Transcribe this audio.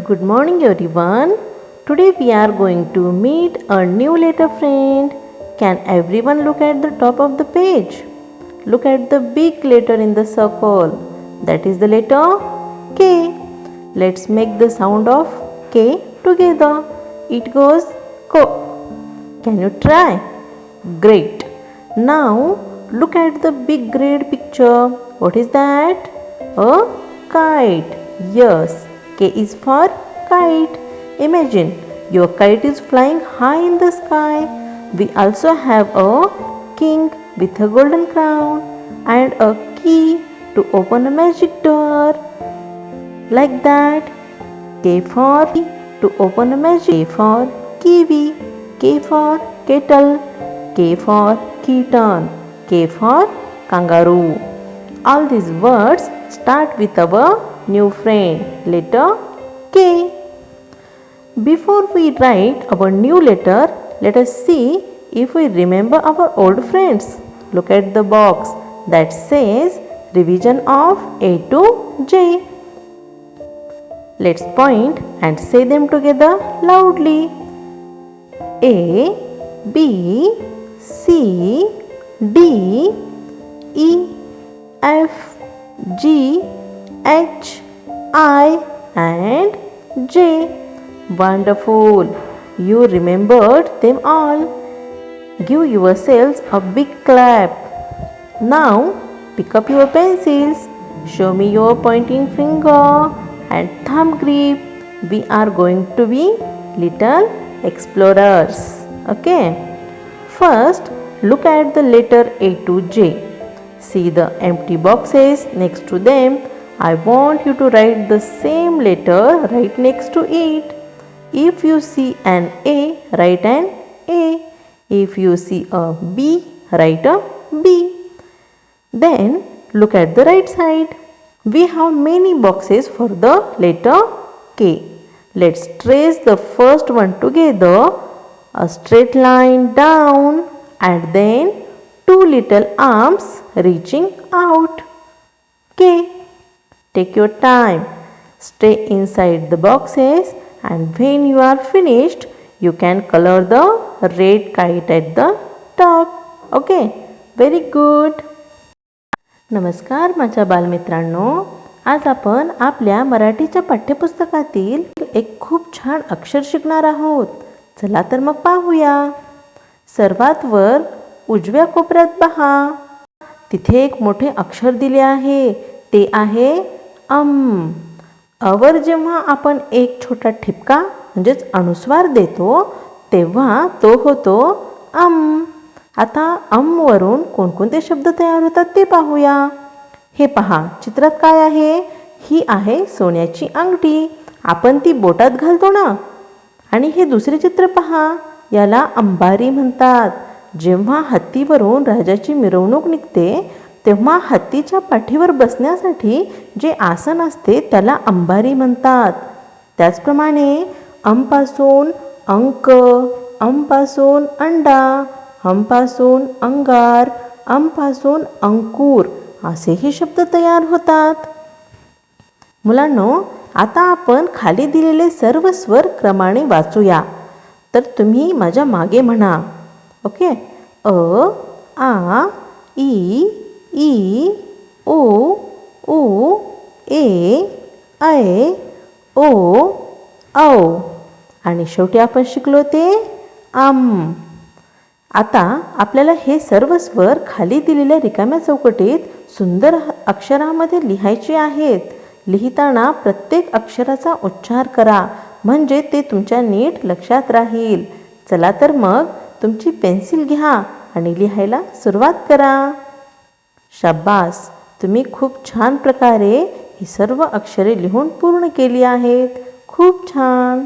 Good morning, everyone. Today we are going to meet a new letter friend. Can everyone look at the top of the page? Look at the big letter in the circle. That is the letter K. Let's make the sound of K together. It goes ko. Can you try? Great. Now look at the big red picture. What is that? A kite. Yes, K is for kite. Imagine your kite is flying high in the sky. We also have a king with a golden crown and a key to open a magic door. Like that. K for to open a magic. K for kiwi. K for kettle. K for kitten. K for kangaroo. All these words start with our new friend, letter K. Before we write our new letter, let us see if we remember our old friends. Look at the box that says revision of A to J. Let's point and say them together loudly. A, B, C, D, E, F, G, H, I and J. Wonderful! You remembered them all. Give yourselves a big clap. Now pick up your pencils. Show me your pointing finger and thumb grip. We are going to be little explorers. Okay? First, look at the letter A to J. See the empty boxes next to them. I want you to write the same letter right next to it. If you see an A, write an A. If you see a B, write a B. Then look at the right side. We have many boxes for the letter K. Let's trace the first one together. A straight line down and then two little arms reaching out. K. Take your time. Stay inside the boxes and when you are finished, you can color the red kite at the top. Okay? Very good. नमस्कार माझ्या बालमित्रांनो. आज आपण आपल्या मराठीच्या पाठ्यपुस्तकातील एक खूप छान अक्षर शिकणार आहोत. चला तर मग पाहूया. सर्वात वर उजव्या कोपऱ्यात पहा. तिथे एक मोठे अक्षर दिले आहे. ते आहे अम. अवर जेव्हा आपण एक छोटा ठिपका म्हणजेच अनुस्वार देतो तेव्हा तो होतो अम. आता अम वरून कोणकोणते शब्द तयार होतात ते पाहूया. हे पहा, चित्रात काय आहे? ही आहे सोन्याची अंगठी. आपण ती बोटात घालतो ना. आणि हे दुसरे चित्र पहा, याला अंबारी म्हणतात. जेव्हा हत्तीवरून राजाची मिरवणूक निघते तेव्हा हत्तीच्या पाठीवर बसण्यासाठी जे आसन असते त्याला अंबारी म्हणतात. त्याचप्रमाणे अमपासून अंक, अमपासून अंडा, अमपासून अंगार, अमपासून अंकुर असेही शब्द तयार होतात. मुलांनो, आता आपण खाली दिलेले सर्व स्वर क्रमाने वाचूया. तर तुम्ही माझ्या मागे म्हणा. ओके? अ, आ, ई, ई, ओ, उ, ए, ऐ, ओ, औ आणि शेवटी आपण शिकलो ते आम. आता आपल्याला हे सर्व स्वर खाली दिलेल्या रिकाम्या चौकटीत सुंदर अक्षरामध्ये लिहायचे आहेत. लिहिताना प्रत्येक अक्षराचा उच्चार करा म्हणजे ते तुमच्या नीट लक्षात राहील. चला तर मग तुमची पेन्सिल घ्या आणि लिहायला सुरुवात करा. शाबास, तुम्ही खूप छान प्रकारे ही सर्व अक्षरे लिहून पूर्ण केली आहेत. खूप छान.